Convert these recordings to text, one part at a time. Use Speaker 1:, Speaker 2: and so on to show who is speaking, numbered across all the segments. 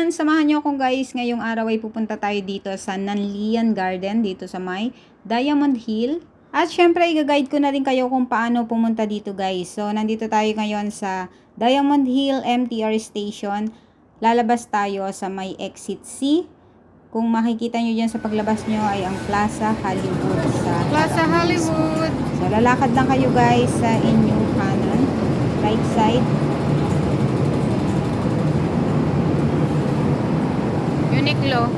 Speaker 1: Ayan, samahan niyo akong guys. Ngayong araw ay pupunta tayo dito sa Nanlian Garden, dito sa may Diamond Hill. At syempre, i-guide ko na rin kayo kung paano pumunta dito guys. So, nandito tayo ngayon sa Diamond Hill MTR Station. Lalabas tayo sa may Exit C. Kung makikita nyo dyan sa paglabas nyo ay ang Plaza Hollywood sa
Speaker 2: Plaza Hollywood.
Speaker 1: So, lalakad lang kayo guys sa inyong kanan, right side.
Speaker 2: Uniqlo.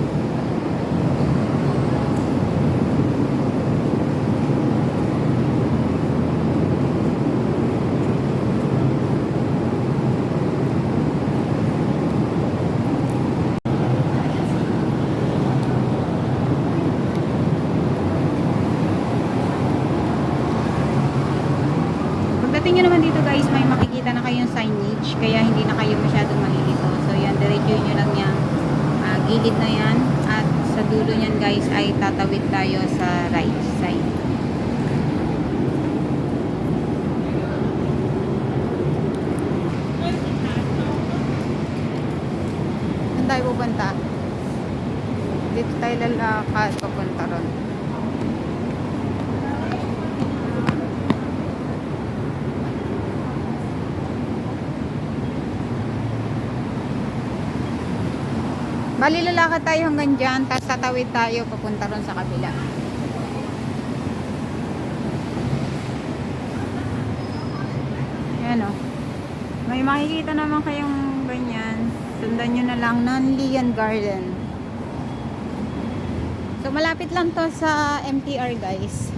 Speaker 1: Pagdating nyo naman dito guys, may makikita na kayong signage, kaya hindi na kayo masyadong malilito. So yan, diretso nyo lang yan. Gilid na yan. At sa dulo nyan guys ay tatawid tayo sa right side. Saan tayo pupunta? Dito tayo lalakad papunta ron. Bali lalakad tayo hanggang dyan, tapos tatawid tayo papunta ron sa kabila. Ayan o. May makikita naman kayong ganyan. Sundan nyo na lang Nanlian Garden. So malapit lang to sa MTR guys.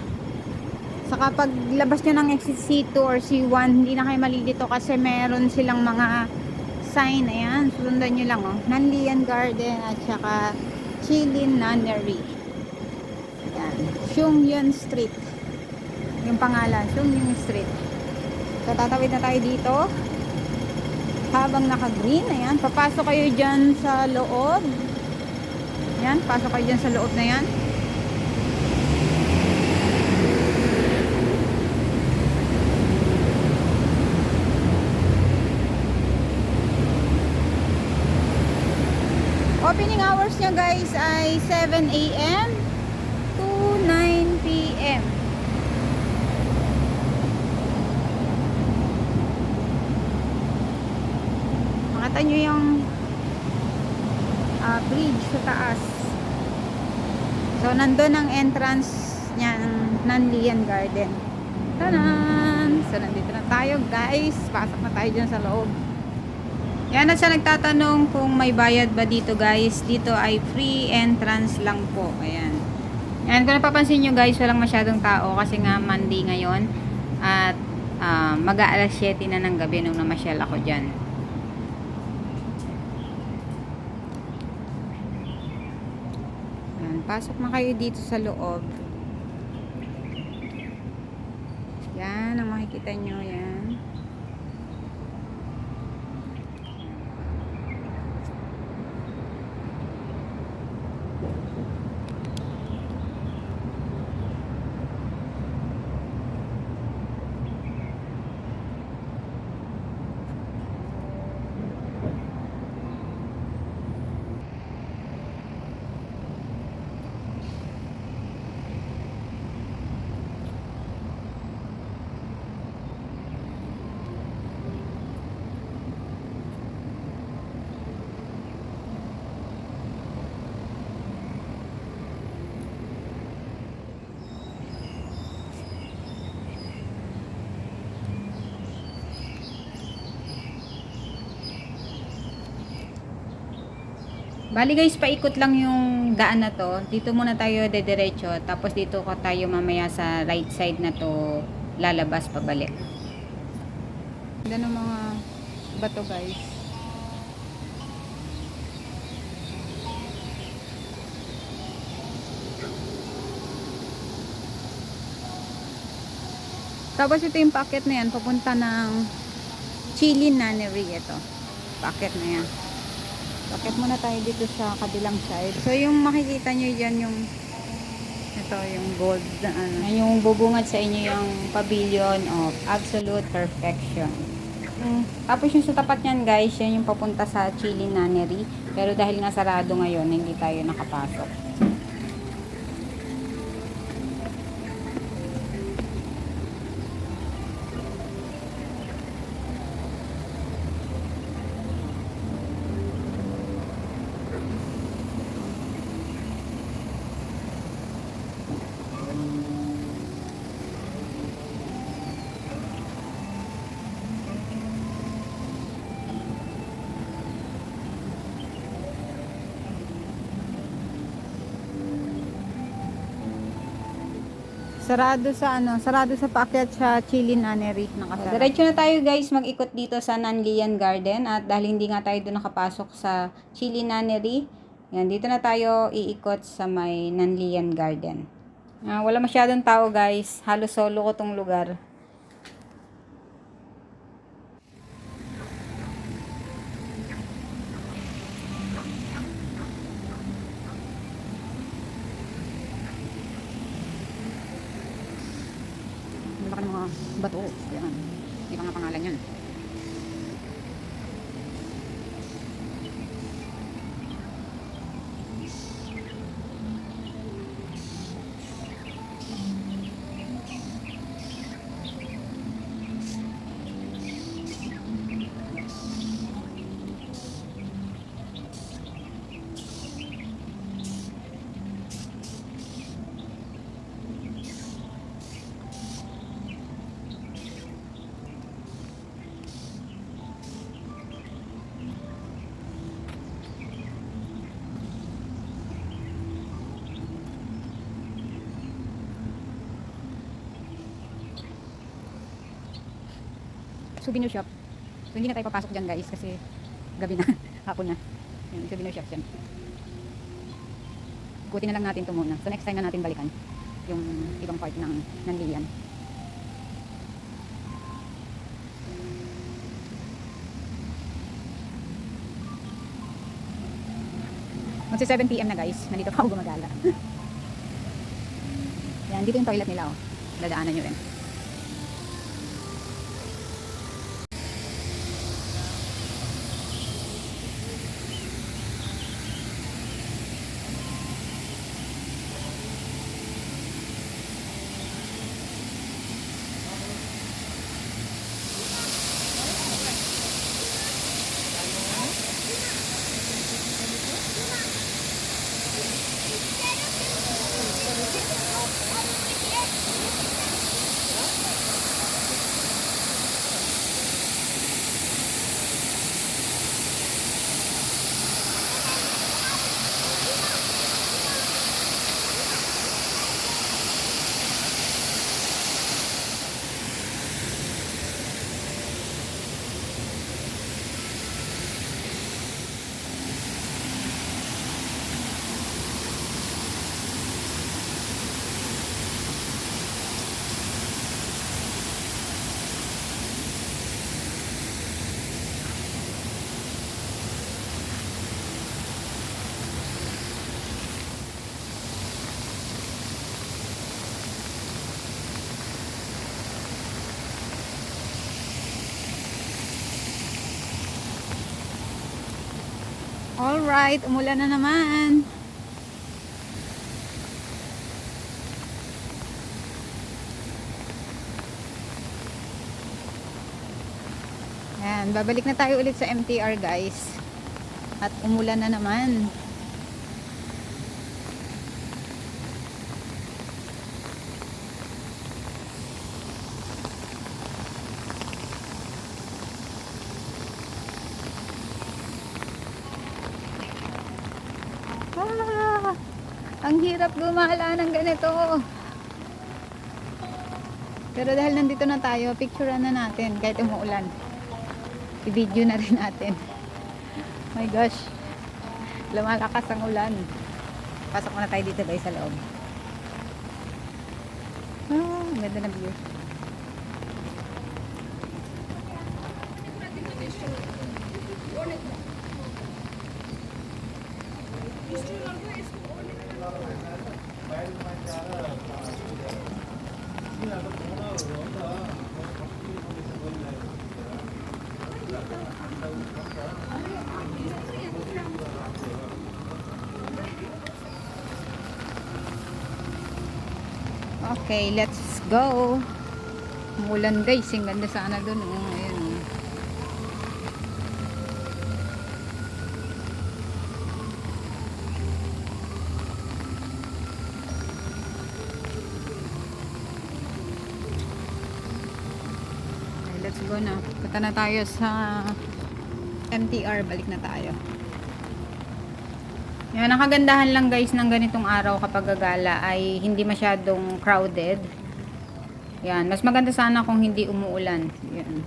Speaker 1: Saka pag labas nyo ng exit C2 or C1, hindi na kayo malilito kasi meron silang mga sign. Ayan, sundan nyo lang oh. Nanlian Garden at saka Chilin Nunnery. Ayan, Shungyun Street. Yung pangalan, Shungyun Street. So tatawid na tayo dito. Habang naka-green, ayan, papasok kayo dyan sa loob. Ayan, pasok kayo dyan sa loob na yan. Opening hours niya guys ay 7 AM to 9 PM. Makita nyo yung bridge sa taas. So nandun ang entrance niya ng Nanlian Garden. Tanan! So nandito na tayo guys. Pasok na tayo dyan sa loob. Yan at sa nagtatanong kung may bayad ba dito guys, dito ay free entrance lang po. Ayan. Yan, kung napapansin nyo guys, walang masyadong tao kasi nga Monday ngayon. At mag-aalas 7 na ng gabi nung namasyal ako dyan. Yan, pasok na kayo dito sa loob. Yan, ang makikita nyo yan. Bali guys, paikot lang yung daan na to. Dito muna tayo dediretso. Tapos dito ko tayo mamaya sa right side na to lalabas pabalik. Ganda ng mga bato guys. Tapos ito yung packet na yan. Papunta ng Chilin Nunnery. Ito. Packet na yan. Bakit muna tayo dito sa kabilang side. So yung makikita nyo dyan yung ito yung gold na ano. Yung bubungad sa inyo yung Pavilion of Absolute Perfection. Tapos yung sa tapat niyan guys, yan yung papunta sa Chili Nunnery. Pero dahil nga sarado ngayon, hindi tayo nakapasok. Sarado sa paakyat sa Chili Nunnery. Diretso na tayo guys, mag-ikot dito sa Nanlian Garden. At dahil hindi nga tayo doon nakapasok sa Chili Nunnery, yan, dito na tayo iikot sa may Nanlian Garden. Wala masyadong tao guys, halos solo ko tong lugar. Baka ng mga bato. Yan. Hindi pa nga pangalan yan. Souvenir shop. So, hindi na tayo papasok dyan guys kasi gabi na, hapon na. Yan, souvenir shop dyan. Ikutin na lang natin ito muna. So next time na natin balikan yung ibang part ng Nanlian. Magsi 7 PM na guys. Nandito pa ako gumagala. Yan, dito yung toilet nila oh. Dadaanan nyo rin. Alright, umulan na naman. Ayan, babalik na tayo ulit sa MTR guys. At umulan na naman. Ang hirap gumala ng ganito. Pero dahil nandito na tayo, picturean na natin kahit umuulan. I-video na rin natin. My gosh. Lumalakas ang ulan. Pasok muna tayo dito guys sa loob. Ang ganda ng view. Okay, let's go. Umulan guys, ang ganda sana dun. Oh, ayan, oh. Okay, let's go na. Punta na tayo sa MTR, balik na tayo. Yan, ang kagandahan lang guys ng ganitong araw kapag gagala ay hindi masyadong crowded. Yan, mas maganda sana kung hindi umuulan. Yan.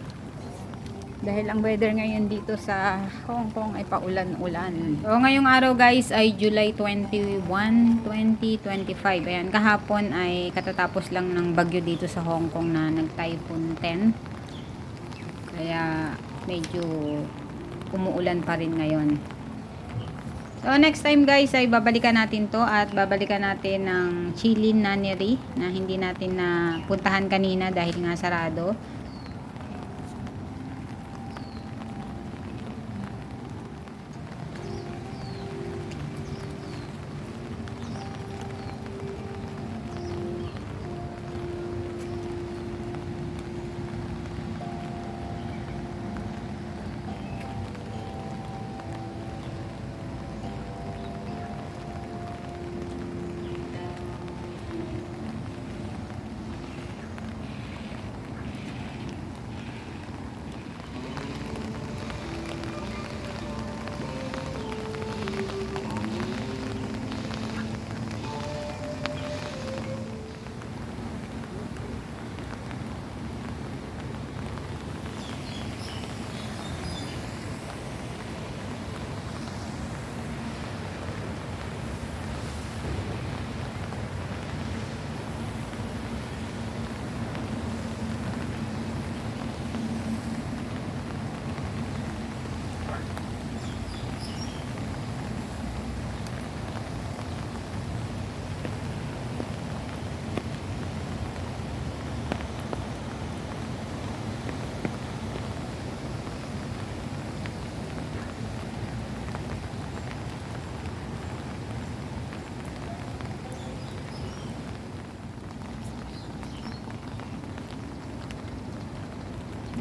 Speaker 1: Dahil ang weather ngayon dito sa Hong Kong ay paulan-ulan. So ngayong araw guys ay July 21, 2025. Ayan, kahapon ay katatapos lang ng bagyo dito sa Hong Kong na nag-typhoon 10. Kaya medyo umuulan pa rin ngayon. So next time guys ay babalikan natin to at babalikan natin ng Chilin Nunnery na hindi natin na puntahan kanina dahil nga sarado.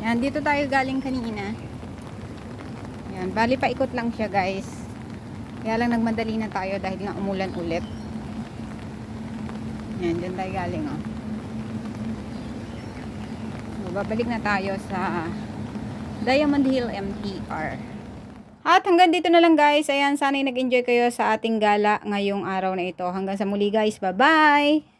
Speaker 1: Yan, dito tayo galing kanina. Yan, bali pa ikot lang siya guys. Kaya lang nagmadali na tayo dahil nga umulan ulit. Yan, dyan tayo galing oh. So, babalik na tayo sa Diamond Hill MTR. At hanggang dito na lang guys. Ayan, sana'y nag-enjoy kayo sa ating gala ngayong araw na ito. Hanggang sa muli guys. Bye-bye!